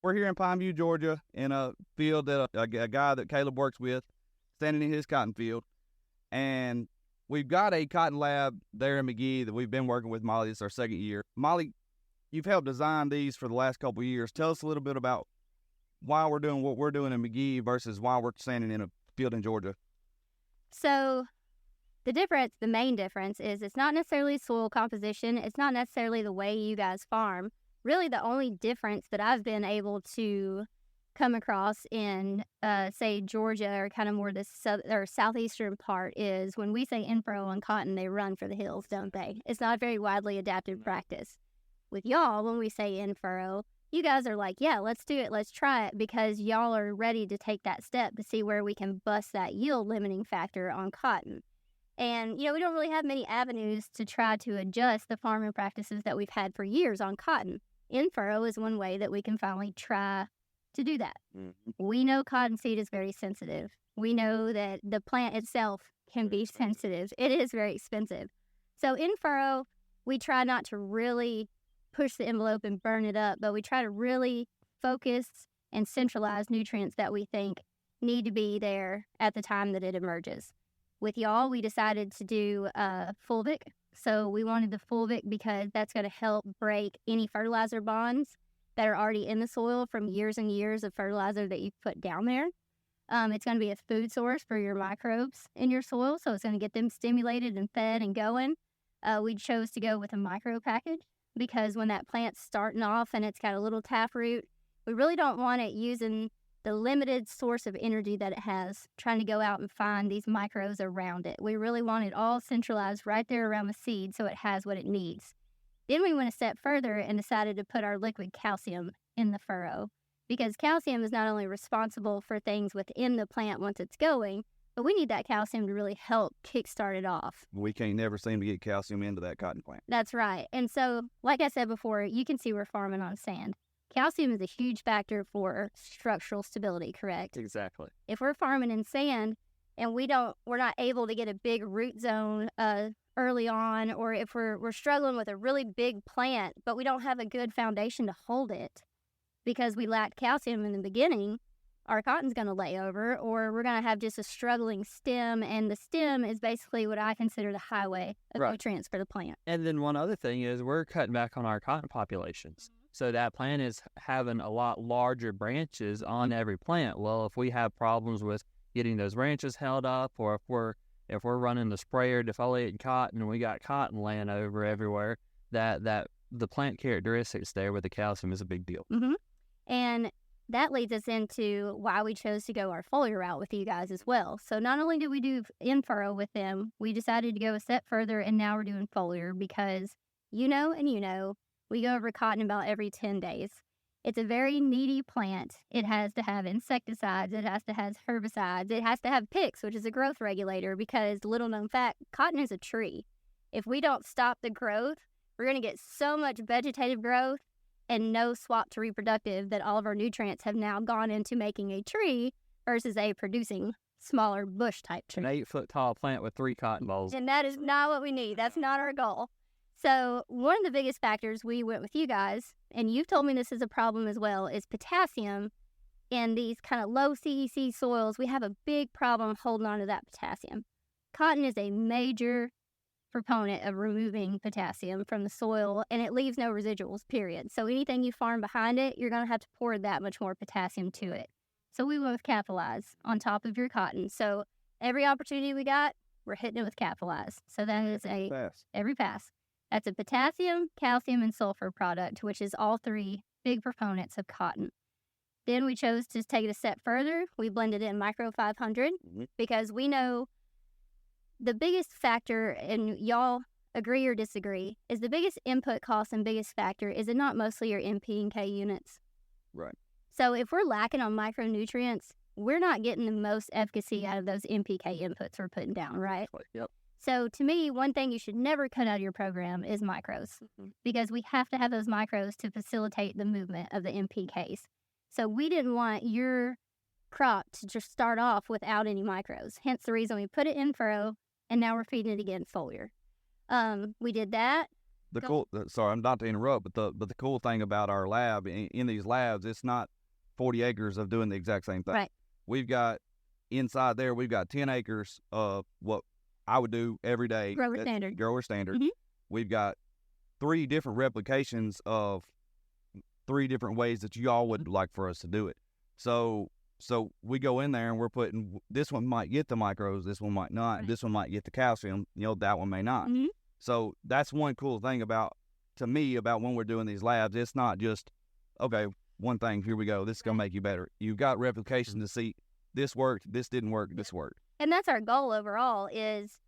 We're here in Pineview, Georgia, in a field that a guy that Caleb works with, standing in his cotton field. And we've got a cotton lab there in McGee that we've been working with Molly. It's our second year. Molly, you've helped design these for the last couple of years. Tell us a little bit about why we're doing what we're doing in McGee versus why we're standing in a field in Georgia. So the main difference is it's not necessarily soil composition. It's not necessarily the way you guys farm. Really, the only difference that I've been able to come across in, say, Georgia or kind of more the southeastern part is when we say in-furrow on cotton, they run for the hills, don't they? It's not a very widely adapted practice. With y'all, when we say in-furrow, you guys are like, yeah, let's do it, let's try it, because y'all are ready to take that step to see where we can bust that yield limiting factor on cotton. And, we don't really have many avenues to try to adjust the farming practices that we've had for years on cotton. In-furrow is one way that we can finally try to do that. Mm-hmm. We know cottonseed is very sensitive. We know that the plant itself can be sensitive. It is very expensive. So in-furrow, we try not to really push the envelope and burn it up, but we try to really focus and centralize nutrients that we think need to be there at the time that it emerges. With y'all, we decided to do fulvic. So we wanted the fulvic because that's going to help break any fertilizer bonds that are already in the soil from years and years of fertilizer that you've put down there. It's going to be a food source for your microbes in your soil, so it's going to get them stimulated and fed and going. We chose to go with a micro package because when that plant's starting off and it's got a little taproot, we really don't want it using the limited source of energy that it has, trying to go out and find these micros around it. We really want it all centralized right there around the seed so it has what it needs. Then we went a step further and decided to put our liquid calcium in the furrow because calcium is not only responsible for things within the plant once it's going, but we need that calcium to really help kickstart it off. We can't never seem to get calcium into that cotton plant. That's right. And so, like I said before, you can see we're farming on sand. Calcium is a huge factor for structural stability, correct? Exactly. If we're farming in sand and we're not able to get a big root zone early on, or if we're struggling with a really big plant, but we don't have a good foundation to hold it because we lacked calcium in the beginning, our cotton's going to lay over, or we're going to have just a struggling stem, and the stem is basically what I consider the highway of nutrients for the plant. And then one other thing is we're cutting back on our cotton populations. So that plant is having a lot larger branches on every plant. Well, if we have problems with getting those branches held up, or if we're running the sprayer defoliating cotton and we got cotton laying over everywhere, that the plant characteristics there with the calcium is a big deal. Mm-hmm. And that leads us into why we chose to go our foliar route with you guys as well. So not only did we do in-furrow with them, we decided to go a step further, and now we're doing foliar because we go over cotton about every 10 days. It's a very needy plant. It has to have insecticides. It has to have herbicides. It has to have PICs, which is a growth regulator, because little known fact, cotton is a tree. If we don't stop the growth, we're going to get so much vegetative growth and no swap to reproductive that all of our nutrients have now gone into making a tree versus a producing smaller bush type tree. An 8-foot tall plant with 3 cotton balls. And that is not what we need. That's not our goal. So one of the biggest factors we went with you guys, and you've told me this is a problem as well, is potassium. In these kind of low CEC soils, we have a big problem holding on to that potassium. Cotton is a major proponent of removing potassium from the soil, and it leaves no residuals, period. So anything you farm behind it, you're going to have to pour that much more potassium to it. So we went with Capitalize on top of your cotton. So every opportunity we got, we're hitting it with Capitalize. So that is every pass. That's a potassium, calcium, and sulfur product, which is all 3 big proponents of cotton. Then we chose to take it a step further. We blended in Micro 500 because we know the biggest factor, and y'all agree or disagree, is the biggest input cost and biggest factor, is it not mostly your NP and K units? Right. So if we're lacking on micronutrients, we're not getting the most efficacy out of those NPK inputs we're putting down, right? Yep. So to me, one thing you should never cut out of your program is micros, because we have to have those micros to facilitate the movement of the NPKs. So we didn't want your crop to just start off without any micros, hence the reason we put it in furrow, and now we're feeding it again foliar. We did that. sorry, I'm not to interrupt, but the cool thing about our lab, in these labs, it's not 40 acres of doing the exact same thing. Right. We've got inside there, we've got 10 acres of what I would do every day. Grower standard. Grower standard. Mhm. We've got 3 different replications of 3 different ways that you all would like for us to do it. So we go in there and we're putting, this one might get the micros, this one might not, Right. this one might get the calcium, that one may not. Mhm. So that's one cool thing to me about when we're doing these labs. It's not just, okay, one thing, here we go, this is going to make you better. You've got replication to see this worked, this didn't work, this worked. And that's our goal overall is,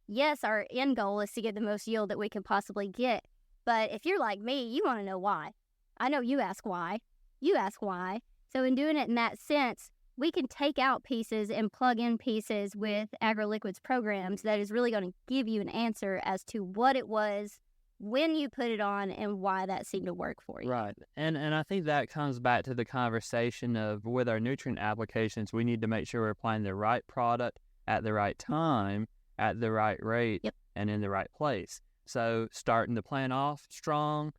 yes, our end goal is to get the most yield that we can possibly get. But if you're like me, you want to know why. I know you ask why. You ask why. So in doing it in that sense, we can take out pieces and plug in pieces with AgroLiquid's programs that is really going to give you an answer as to what it was, when you put it on, and why that seemed to work for you. Right. And I think that comes back to the conversation of with our nutrient applications, we need to make sure we're applying the right product at the right time, at the right rate, Yep. and in the right place. So starting the plant off strong,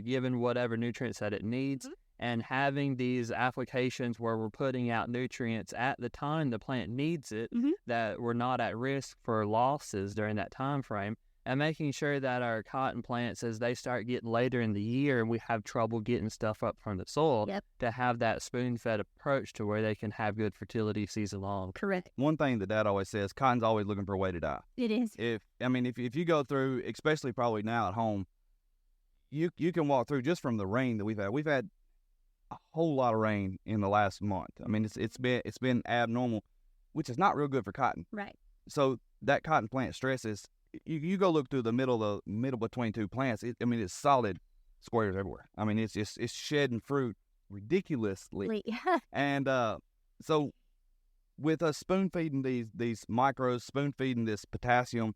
given whatever nutrients that it needs, and having these applications where we're putting out nutrients at the time the plant needs it, that we're not at risk for losses during that time frame, and making sure that our cotton plants, as they start getting later in the year and we have trouble getting stuff up from the soil, to have that spoon-fed approach to where they can have good fertility season long. Correct. One thing that Dad always says, cotton's always looking for a way to die. It is. If you go through, especially probably now at home, you can walk through just from the rain that we've had. We've had a whole lot of rain in the last month. I mean, it's been abnormal, which is not real good for cotton. Right. So that cotton plant stresses. You go look through the middle between 2 plants. It's solid squares everywhere. I mean, it's shedding fruit ridiculously. And so with us spoon feeding these micros, spoon feeding this potassium,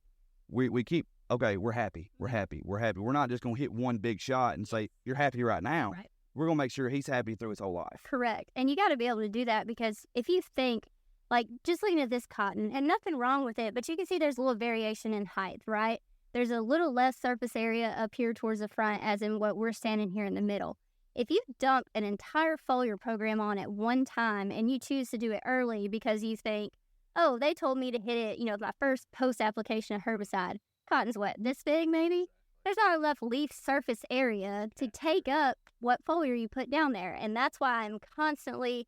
we keep, okay, we're happy. We're not just gonna hit one big shot and say you're happy right now. Right. We're gonna make sure he's happy through his whole life. Correct. And you got to be able to do that, because if you think, like, just looking at this cotton, and nothing wrong with it, but you can see there's a little variation in height, right? There's a little less surface area up here towards the front, as in what we're standing here in the middle. If you dump an entire foliar program on at one time and you choose to do it early because you think, oh, they told me to hit it, my first post-application of herbicide, cotton's wet this big maybe, there's not enough leaf surface area to take up what foliar you put down there. And that's why I'm constantly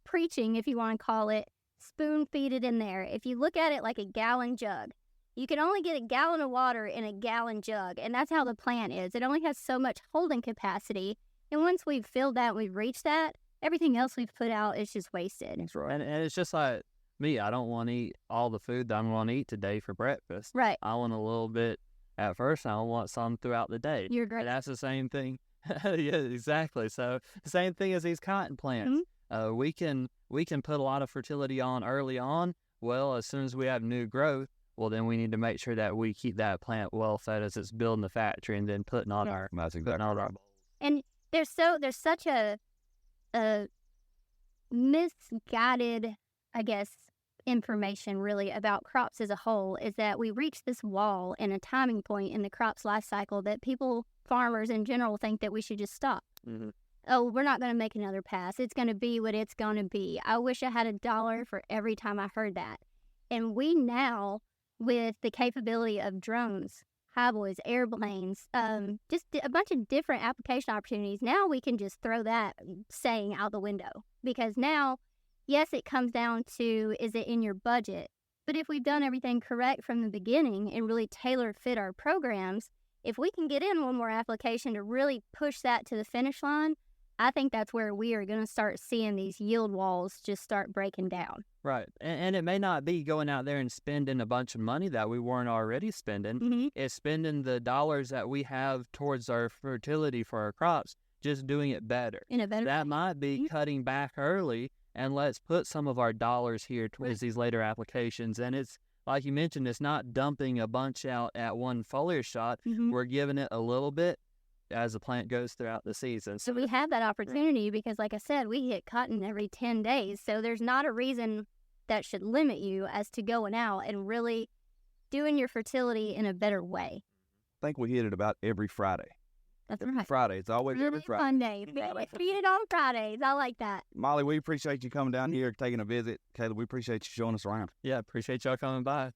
preaching, if you want to call it, spoon feed it in there. If you look at it like a gallon jug, you can only get a gallon of water in a gallon jug, and that's how the plant is. It only has so much holding capacity, and once we've filled that, we've reached that, everything else we've put out is just wasted. That's right. And it's just like me, I don't want to eat all the food that I'm going to eat today for breakfast. Right. I want a little bit at first, and I want some throughout the day. You're great. And that's the same thing. Yeah, exactly. So the same thing as these cotton plants. We can put a lot of fertility on early on. Well, as soon as we have new growth, well, then we need to make sure that we keep that plant well fed as it's building the factory and then putting on our That's putting exactly on right. our And there's such a misguided, I guess, information really about crops as a whole, is that we reach this wall and a timing point in the crop's life cycle that farmers in general, think that we should just stop. Oh, we're not going to make another pass. It's going to be what it's going to be. I wish I had $1 for every time I heard that. And we now, with the capability of drones, highboys, airplanes, just a bunch of different application opportunities, now we can just throw that saying out the window. Because now, yes, it comes down to, is it in your budget? But if we've done everything correct from the beginning and really tailor fit our programs, if we can get in one more application to really push that to the finish line, I think that's where we are going to start seeing these yield walls just start breaking down. Right. And it may not be going out there and spending a bunch of money that we weren't already spending. It's spending the dollars that we have towards our fertility for our crops, just doing it better. In a better That might be cutting back early, and let's put some of our dollars here towards these later applications. And it's, like you mentioned, it's not dumping a bunch out at one foliar shot. We're giving it a little bit as the plant goes throughout the season. So we have that opportunity because, like I said, we hit cotton every 10 days. So there's not a reason that should limit you as to going out and really doing your fertility in a better way. think we hit it about every Friday. That's Every right. Friday. It's always every Friday. Sunday. Feed it on Fridays. I like that. Molly, we appreciate you coming down here, taking a visit. Caleb, we appreciate you showing us around. Yeah, appreciate y'all coming by.